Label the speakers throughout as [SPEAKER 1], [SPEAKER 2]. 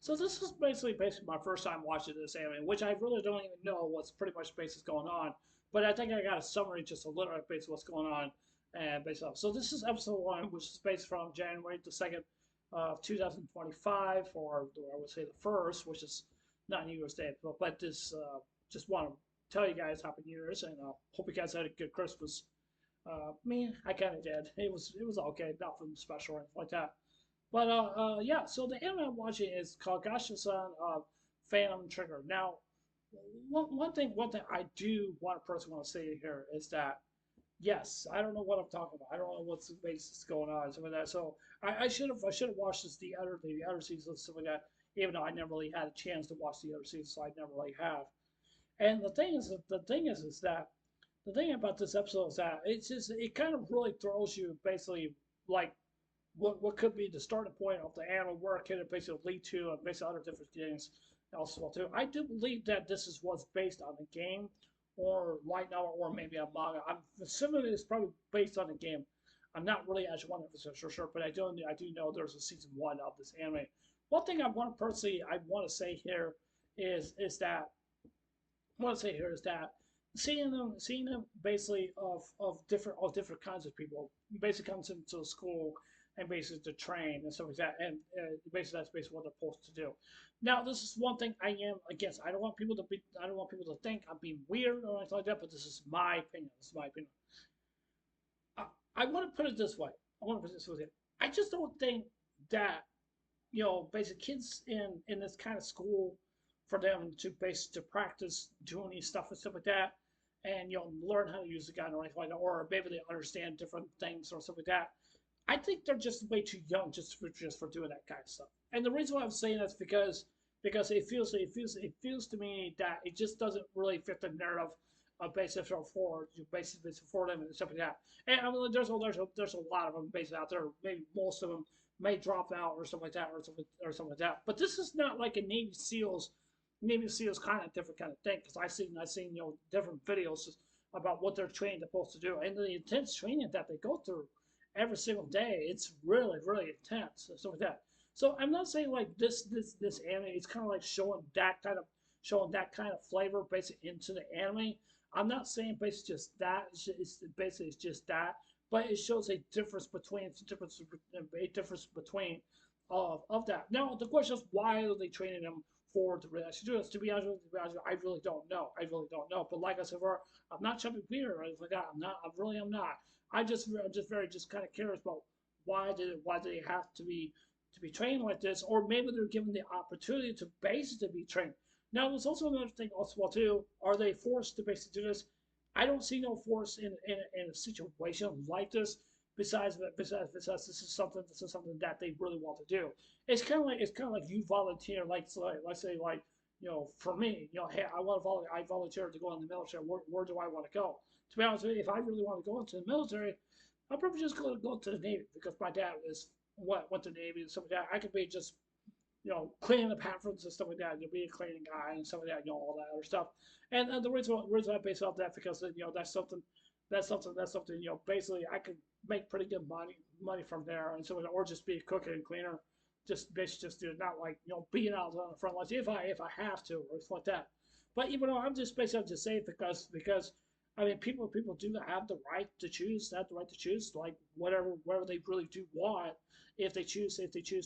[SPEAKER 1] So this is basically my first time watching this anime, which I really don't even know what's pretty much basically going on. But I think I got a summary, just a little bit based what's going on, and based off. So this is episode one, which is based from January the second of 2025, or I would say the first, which is not New Year's Day. But this just want to tell you guys Happy New Year's, and hope you guys had a good Christmas. Me, I kind of did. It was okay, nothing special or anything like that. But yeah. So the anime I'm watching is called Gasha-san Phantom Trigger. Now, one thing I do want to personally want to say here is that yes, I don't know what I'm talking about. I don't know what's the basis going on and stuff like that. So I should have watched the other seasons and stuff like that. Even though I never really had a chance to watch the other seasons, so I never really have. And the thing is that the thing about this episode is that it kind of really throws you basically like what could be the starting point of the anime, where can it basically lead to, and basically other different things also well too. I do believe that this is what's based on a game or light novel or maybe a manga. I'm assuming it's probably based on a game. I'm not really actually 100% sure, but I do know there's a season one of this anime. One thing I want to say here is that what I say here is that seeing them basically of different kinds of people basically comes into school and basically to train and stuff like that, and basically that's basically what they're supposed to do. Now, this is one thing I am against. I don't want people to think I'm being weird or anything like that, but this is my opinion. This is my opinion. I want to put it this way. I want to put it this way. I just don't think that basic kids in this kind of school for them to practice doing these stuff and stuff like that, and learn how to use the gun or anything like that, or maybe they understand different things or stuff like that. I think they're just way too young just for doing that kind of stuff. And the reason why I'm saying that's because it feels to me that it just doesn't really fit the narrative of basis for them and stuff like that. And I mean, there's a lot of them based out there. Maybe most of them may drop out or something like that or something like that. But this is not like a Navy SEALs kind of different kind of thing, because I seen different videos about what they're trained supposed to do, and the intense training that they go through every single day. It's really intense and stuff like that. So I'm not saying like this anime. It's kind of like showing that kind of flavor basically into the anime. I'm not saying basically just that. It's just that, but it shows a difference between of that. Now the question is, why are they training them for the actually do this? To be honest, I really don't know. I really don't know. But like I said, I'm not jumping beer or anything like that. I'm not. I really am not. I'm just kind of curious about why did they have to be trained like this, or maybe they're given the opportunity to basically be trained. Now, there's also another thing also well too. Are they forced to basically do this? I don't see no force in a situation like this. Besides, this is something that they really want to do. It's kind of like you volunteer, like let's say like for me, hey, I volunteer to go in the military. Where do I want to go? To be honest with you, if I really want to go into the military, I'll probably just go to the Navy, because my dad went to the Navy and stuff like that. I could be just cleaning the bathrooms and stuff like that. You'll be a cleaning guy and stuff like that, all that other stuff. And the reason I base off that, because that's something basically I could make pretty good money from there, and so or just be a cook and cleaner, just basically just do it, not like being out on the front lines if I have to or stuff like that. But even though I'm just saying, because I mean, people do have the right to choose, like whatever they really do want, if they choose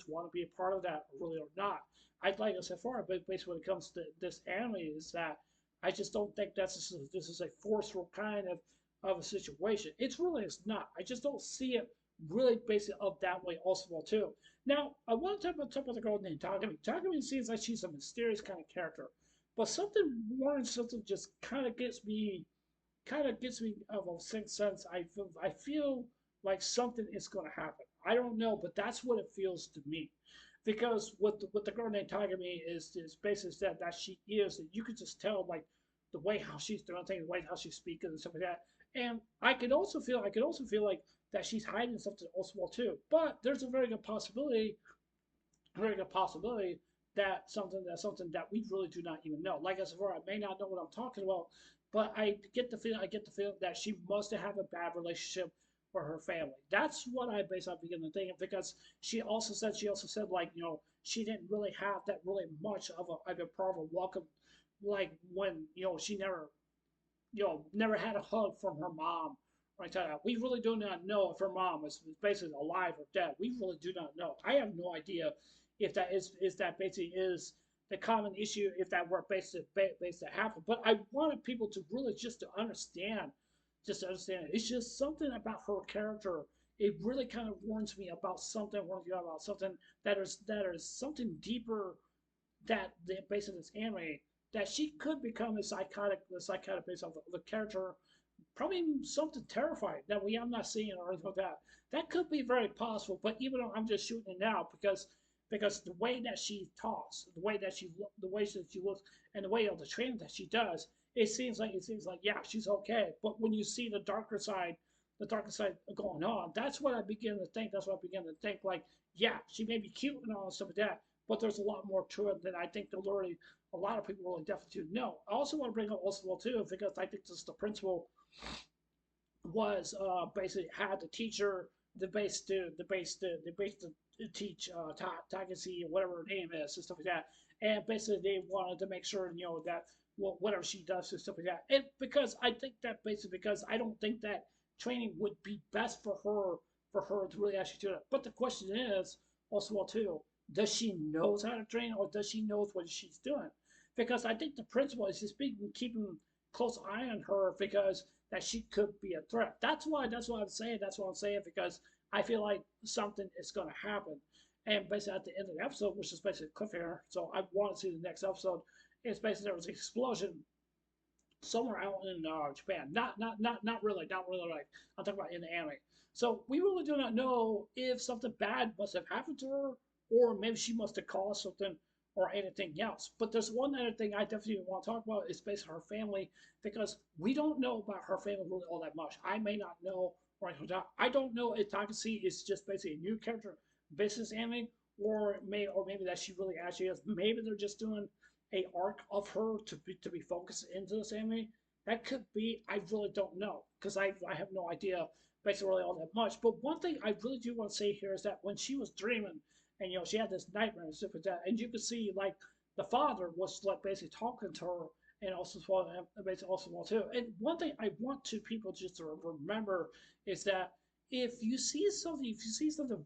[SPEAKER 1] want to be a part of that really or not. I'd like I said far, but basically when it comes to this anime, is that I just don't think this is a forceful kind of a situation. It's not. I just don't see it really basically up that way also well too. Now, I want to talk about the girl named Takumi. Takumi seems like she's a mysterious kind of character, but something just kind of gets me of a sixth sense. I feel like something is going to happen. I don't know, but that's what it feels to me. Because what the girl named Takumi is basically that she is, that you could just tell, like the way how she's doing things, the way how she's speaking and stuff like that. And I could also feel like that she's hiding something also well too. But there's a very good possibility that we really do not even know. Like I said before, I may not know what I'm talking about, but I get the feeling that she must have a bad relationship with her family. That's what I basically begin to think, because she also said like she didn't really have that really much of a part of a welcome, like when she never had a hug from her mom. Right, we really do not know if her mom is basically alive or dead. We really do not know. I have no idea if that is that basically is the common issue, if that were based to happen. But I wanted people to really just to understand it. It's just something about her character. It really kind of warns me about something that is something deeper that the base of this anime that she could become the psychotic base of the character, probably something terrifying that we have not seen or anything like that. That could be very possible, but even though I'm just shooting it now because the way that she talks, the way that she looks, and the way of the training that she does, it seems like yeah, she's okay. But when you see the darker side going on, that's what I begin to think. That's what I begin to think. Like, yeah, she may be cute and all stuff like that, but there's a lot more to it than I think a lot of people really definitely do know. I also want to bring up Oswald too, because I think this is the principal was basically had the teacher the base to teach Takasi or whatever her name is and stuff like that, and basically they wanted to make sure that whatever she does and stuff like that, and because I think that basically because I don't think that training would be best for her to really actually do it. But the question is also well too, does she knows how to train or does she knows what she's doing? Because I think the principal is just keeping close eye on her because that she could be a threat. That's what I'm saying. That's what I'm saying because I feel like something is going to happen. And basically at the end of the episode, which is basically a cliffhanger, so I want to see the next episode. It's basically there was an explosion somewhere out in Japan. Not really like I'm talking about in the anime. So we really do not know if something bad must have happened to her, or maybe she must have caused something, or anything else. But there's one other thing I definitely want to talk about is basically her family because we don't know about her family really all that much. I may not know, or I don't know if Takasi is just basically a new character, business anime, or maybe that she really actually is. Maybe they're just doing a arc of her to be focused into this anime. That could be. I really don't know because I have no idea basically really all that much. But one thing I really do want to say here is that when she was dreaming and she had this nightmare and stuff like that, and you could see like the father was like basically talking to her and also basically also well too. And one thing I want to people just to remember is that if you see something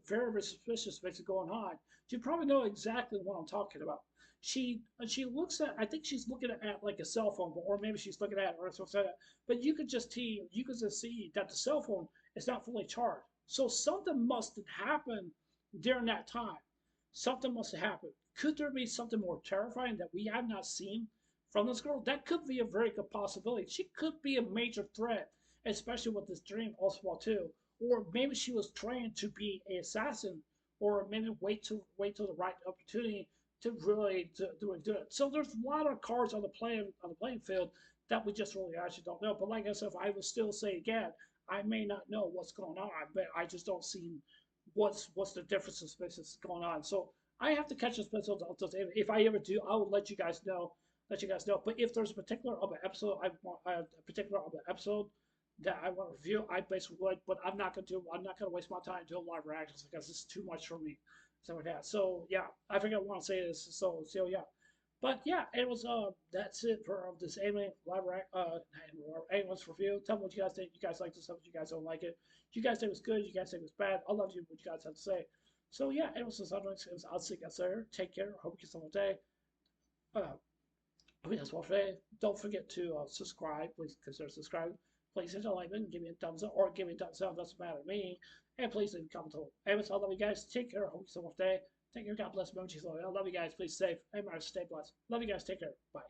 [SPEAKER 1] very, very suspicious basically going on, you probably know exactly what I'm talking about. She looks at I think she's looking at like a cell phone, or maybe she's looking at or something like that. But you could just see that the cell phone is not fully charged. So something must have happened during that time. Something must have happened. Could there be something more terrifying that we have not seen from this girl? That could be a very good possibility. She could be a major threat, especially with this dream also too. Or maybe she was trained to be an assassin, or maybe wait till the right opportunity to really do it. So there's a lot of cards on the playing field that we just really actually don't know. But like I said, I will still say again, I may not know what's going on, but I just don't see what's the difference in spaces going on. So I have to catch this episode. If I ever do, I will let you guys know. Let you guys know. But if there's a particular of an episode that I want to review, I basically would. But I'm not gonna waste my time doing live reactions because it's too much for me. So like that. So yeah, I think I want to say this. So yeah. But yeah, it was that's it for this anime live anyone's review. Tell me what you guys think. You guys like this? What you guys don't like it? You guys think it was good? You guys think it was bad? I love you. What you guys have to say. So yeah, it was I'll see you guys later. Take care. Hope you get some day. I mean that's all today. Don't forget to subscribe. Please consider subscribing. Please hit the like button. Give me a thumbs up or give me a thumbs down. Doesn't matter to me. And please leave a comment below. Anyways, I love you guys. Take care. Hope you get some day. Take care. God bless. Remember, I love you guys. Please safe. And stay blessed. Love you guys. Take care. Bye.